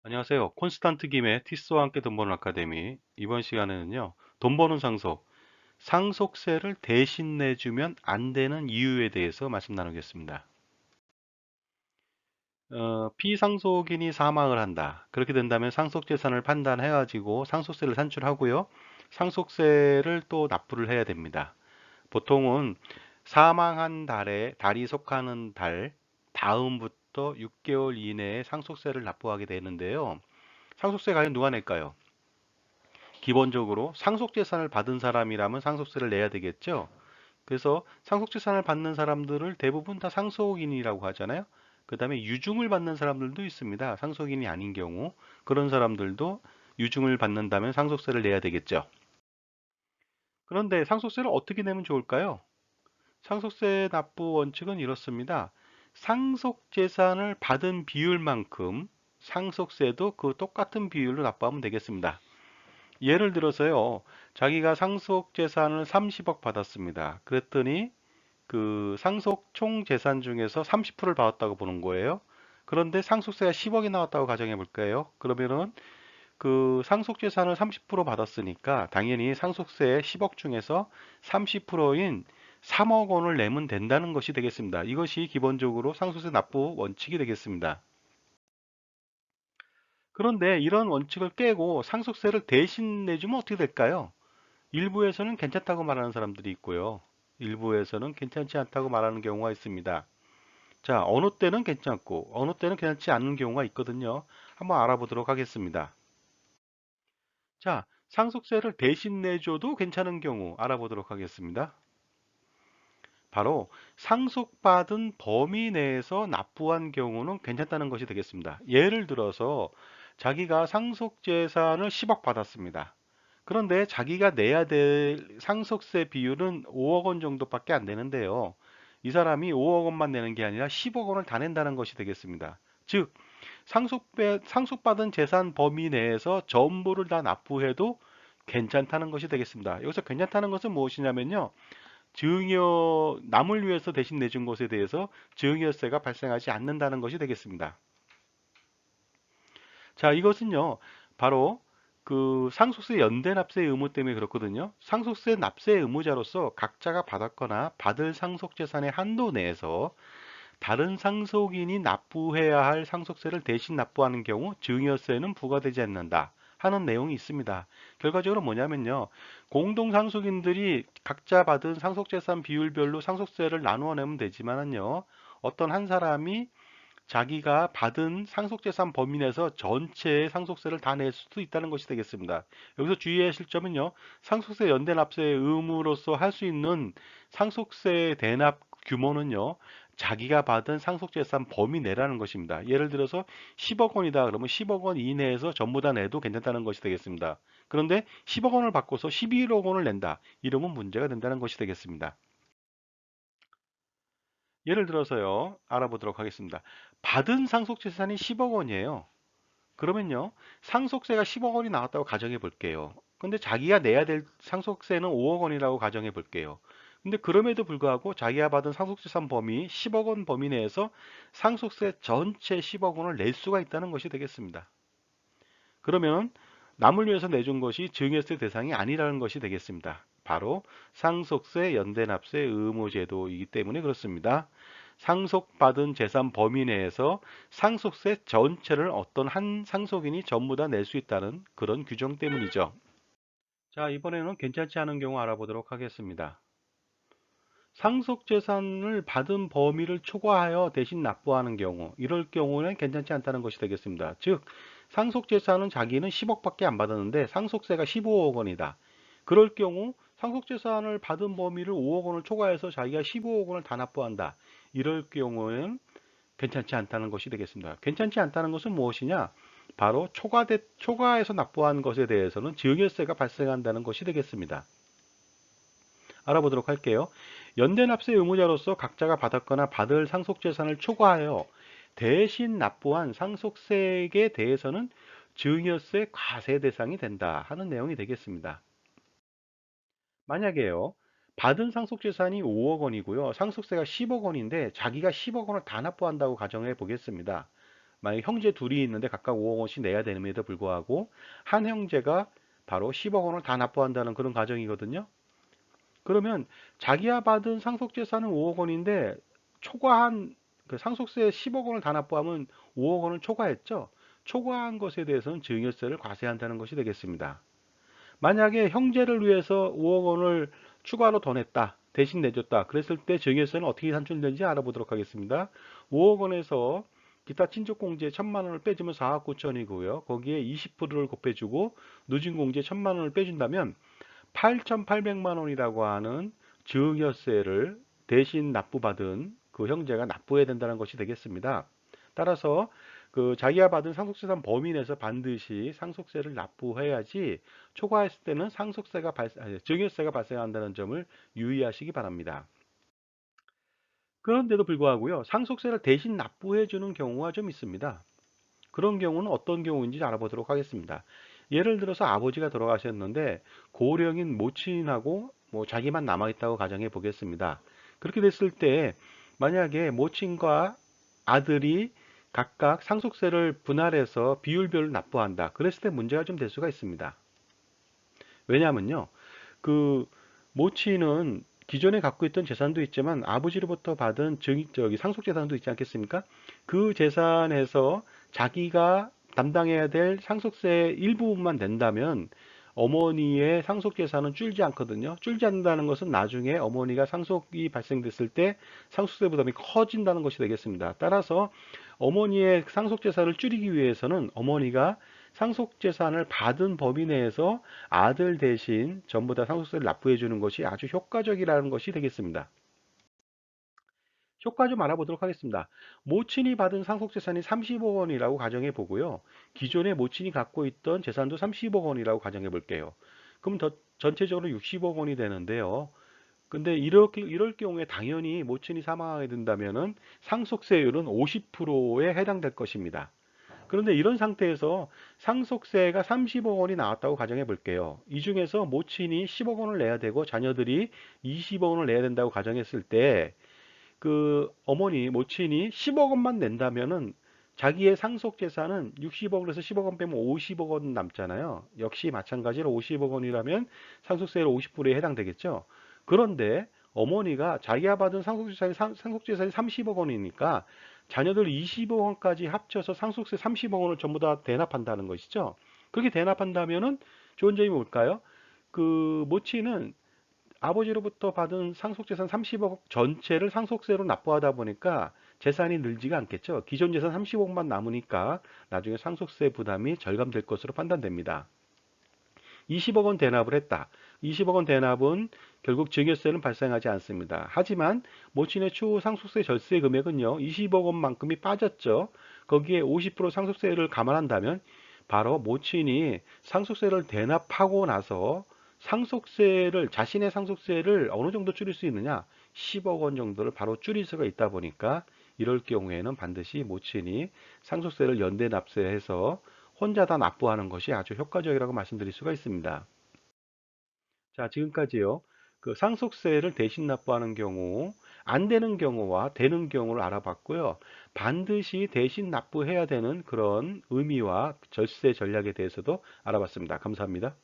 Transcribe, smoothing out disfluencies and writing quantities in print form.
안녕하세요. 콘스탄트 김의 티스와 함께 돈 버는 아카데미. 이번 시간에는요, 돈 버는 상속, 상속세를 대신 내주면 안 되는 이유에 대해서 말씀 나누겠습니다. 피상속인이 사망을 한다. 그렇게 된다면 상속재산을 판단해가지고 상속세를 산출하고요. 상속세를 또 납부를 해야 됩니다. 보통은 사망한 달이 속하는 달 다음부터 6개월 이내에 상속세를 납부하게 되는데요. 상속세 과연 누가 낼까요? 기본적으로 상속재산을 받은 사람이라면 상속세를 내야 되겠죠. 그래서 상속재산을 받는 사람들을 대부분 다 상속인이라고 하잖아요. 그 다음에 유증을 받는 사람들도 있습니다. 상속인이 아닌 경우 그런 사람들도 유증을 받는다면 상속세를 내야 되겠죠. 그런데 상속세를 어떻게 내면 좋을까요? 상속세 납부 원칙은 이렇습니다. 상속재산을 받은 비율만큼 상속세도 그 똑같은 비율로 납부하면 되겠습니다. 예를 들어서요, 자기가 상속 재산을 30억 받았습니다. 그랬더니 그 상속 총 재산 중에서 30%를 받았다고 보는 거예요. 그런데 상속세가 10억이 나왔다고 가정해 볼까요? 그러면은 그 상속 재산을 30% 받았으니까 당연히 상속세 10억 중에서 30%인 3억 원을 내면 된다는 것이 되겠습니다. 이것이 기본적으로 상속세 납부 원칙이 되겠습니다. 그런데 이런 원칙을 깨고 상속세를 대신 내주면 어떻게 될까요? 일부에서는 괜찮다고 말하는 사람들이 있고요. 일부에서는 괜찮지 않다고 말하는 경우가 있습니다. 자, 어느 때는 괜찮고 어느 때는 괜찮지 않은 경우가 있거든요. 한번 알아보도록 하겠습니다. 자, 상속세를 대신 내줘도 괜찮은 경우 알아보도록 하겠습니다. 바로 상속받은 범위 내에서 납부한 경우는 괜찮다는 것이 되겠습니다. 예를 들어서 자기가 상속재산을 10억 받았습니다. 그런데 자기가 내야 될 상속세 비율은 5억 원 정도밖에 안 되는데요. 이 사람이 5억 원만 내는 게 아니라 10억 원을 다 낸다는 것이 되겠습니다. 즉, 상속받은 재산 범위 내에서 전부를 다 납부해도 괜찮다는 것이 되겠습니다. 여기서 괜찮다는 것은 무엇이냐면요. 남을 위해서 대신 내준 것에 대해서 증여세가 발생하지 않는다는 것이 되겠습니다. 자, 이것은요, 바로 그 상속세 연대 납세 의무 때문에 그렇거든요. 상속세 납세 의무자로서 각자가 받았거나 받을 상속재산의 한도 내에서 다른 상속인이 납부해야 할 상속세를 대신 납부하는 경우 증여세는 부과되지 않는다 하는 내용이 있습니다. 결과적으로 뭐냐면요. 공동 상속인들이 각자 받은 상속재산 비율별로 상속세를 나누어 내면 되지만은요. 어떤 한 사람이 자기가 받은 상속재산 범위 내에서 전체의 상속세를 다 낼 수도 있다는 것이 되겠습니다. 여기서 주의하실 점은요. 상속세 연대 납세 의무로서 할 수 있는 상속세 대납 규모는요. 자기가 받은 상속재산 범위 내라는 것입니다. 예를 들어서 10억 원이다 그러면 10억 원 이내에서 전부 다 내도 괜찮다는 것이 되겠습니다. 그런데 10억 원을 받고서 11억 원을 낸다. 이러면 문제가 된다는 것이 되겠습니다. 예를 들어서요. 알아보도록 하겠습니다. 받은 상속재산이 10억 원이에요. 그러면요. 상속세가 10억 원이 나왔다고 가정해 볼게요. 근데 자기가 내야 될 상속세는 5억 원이라고 가정해 볼게요. 근데 그럼에도 불구하고 자기가 받은 상속재산 범위 10억 원 범위 내에서 상속세 전체 10억 원을 낼 수가 있다는 것이 되겠습니다. 그러면 남을 위해서 내준 것이 증여세 대상이 아니라는 것이 되겠습니다. 바로 상속세 연대납세 의무제도이기 때문에 그렇습니다. 상속받은 재산 범위 내에서 상속세 전체를 어떤 한 상속인이 전부 다 낼 수 있다는 그런 규정 때문이죠. 자, 이번에는 괜찮지 않은 경우 알아보도록 하겠습니다. 상속재산을 받은 범위를 초과하여 대신 납부하는 경우, 이럴 경우는 괜찮지 않다는 것이 되겠습니다. 즉, 상속재산은 자기는 10억밖에 안 받았는데 상속세가 15억 원이다. 그럴 경우 상속재산을 받은 범위를 5억 원을 초과해서 자기가 15억 원을 다 납부한다. 이럴 경우에는 괜찮지 않다는 것이 되겠습니다. 괜찮지 않다는 것은 무엇이냐? 바로 초과해서 납부한 것에 대해서는 증여세가 발생한다는 것이 되겠습니다. 알아보도록 할게요. 연대납세 의무자로서 각자가 받았거나 받을 상속재산을 초과하여 대신 납부한 상속세액에 대해서는 증여세 과세 대상이 된다 하는 내용이 되겠습니다. 만약에요. 받은 상속재산이 5억 원이고요. 상속세가 10억 원인데 자기가 10억 원을 다 납부한다고 가정해 보겠습니다. 만약 형제 둘이 있는데 각각 5억 원씩 내야 됨에도 불구하고 한 형제가 바로 10억 원을 다 납부한다는 그런 가정이거든요. 그러면 자기가 받은 상속재산은 5억 원인데 초과한 그 상속세 10억 원을 다 납부하면 5억 원을 초과했죠. 초과한 것에 대해서는 증여세를 과세한다는 것이 되겠습니다. 만약에 형제를 위해서 5억 원을 추가로 더 냈다. 대신 내줬다. 그랬을 때 증여세는 어떻게 산출되는지 알아보도록 하겠습니다. 5억 원에서 기타 친족공제 1,000만 원을 빼주면 4억 9천이고요. 거기에 20%를 곱해주고 누진공제 1,000만 원을 빼준다면 8,800만 원이라고 하는 증여세를 대신 납부받은 그 형제가 납부해야 된다는 것이 되겠습니다. 따라서 그 자기가 받은 상속재산 범위 내에서 반드시 상속세를 납부해야지 초과했을 때는 증여세가 발생한다는 점을 유의하시기 바랍니다. 그런데도 불구하고요, 상속세를 대신 납부해 주는 경우가 좀 있습니다. 그런 경우는 어떤 경우인지 알아보도록 하겠습니다. 예를 들어서 아버지가 돌아가셨는데 고령인 모친하고 뭐 자기만 남아있다고 가정해 보겠습니다. 그렇게 됐을 때 만약에 모친과 아들이 각각 상속세를 분할해서 비율별로 납부한다. 그랬을 때 문제가 좀 될 수가 있습니다. 왜냐하면요, 그 모친은 기존에 갖고 있던 재산도 있지만 아버지로부터 받은 상속재산도 있지 않겠습니까? 그 재산에서 자기가 담당해야 될 상속세 일부분만 낸다면 어머니의 상속재산은 줄지 않거든요. 줄지 않는다는 것은 나중에 어머니가 상속이 발생됐을 때 상속세 부담이 커진다는 것이 되겠습니다. 따라서 어머니의 상속재산을 줄이기 위해서는 어머니가 상속재산을 받은 범위 내에서 아들 대신 전부 다 상속세를 납부해 주는 것이 아주 효과적이라는 것이 되겠습니다. 효과 좀 알아보도록 하겠습니다. 모친이 받은 상속재산이 30억 원이라고 가정해 보고요. 기존에 모친이 갖고 있던 재산도 30억 원이라고 가정해 볼게요. 그럼 전체적으로 60억 원이 되는데요. 근데 이럴 경우에 당연히 모친이 사망하게 된다면은 상속세율은 50%에 해당될 것입니다. 그런데 이런 상태에서 상속세가 30억 원이 나왔다고 가정해 볼게요. 이 중에서 모친이 10억 원을 내야 되고 자녀들이 20억 원을 내야 된다고 가정했을 때 그 어머니, 모친이 10억 원만 낸다면은 자기의 상속 재산은 60억에서 10억 원 빼면 50억 원 남잖아요. 역시 마찬가지로 50억 원이라면 상속세율 50%에 해당되겠죠. 그런데 어머니가 자기가 받은 상속재산이 30억 원이니까 자녀들 20억 원까지 합쳐서 상속세 30억 원을 전부 다 대납한다는 것이죠. 그렇게 대납한다면은 좋은 점이 뭘까요? 그 모친은 아버지로부터 받은 상속재산 30억 전체를 상속세로 납부하다 보니까 재산이 늘지가 않겠죠. 기존 재산 30억만 남으니까 나중에 상속세 부담이 절감될 것으로 판단됩니다. 20억 원 대납을 했다. 20억 원 대납은 결국 증여세는 발생하지 않습니다. 하지만 모친의 추후 상속세 절세 금액은요, 20억 원만큼이 빠졌죠. 거기에 50% 상속세를 감안한다면 바로 모친이 상속세를 대납하고 나서 자신의 상속세를 어느 정도 줄일 수 있느냐? 10억 원 정도를 바로 줄일 수가 있다 보니까 이럴 경우에는 반드시 모친이 상속세를 연대 납세해서 혼자 다 납부하는 것이 아주 효과적이라고 말씀드릴 수가 있습니다. 자, 지금까지요. 그 상속세를 대신 납부하는 경우, 안 되는 경우와 되는 경우를 알아봤고요. 반드시 대신 납부해야 되는 그런 의미와 절세 전략에 대해서도 알아봤습니다. 감사합니다.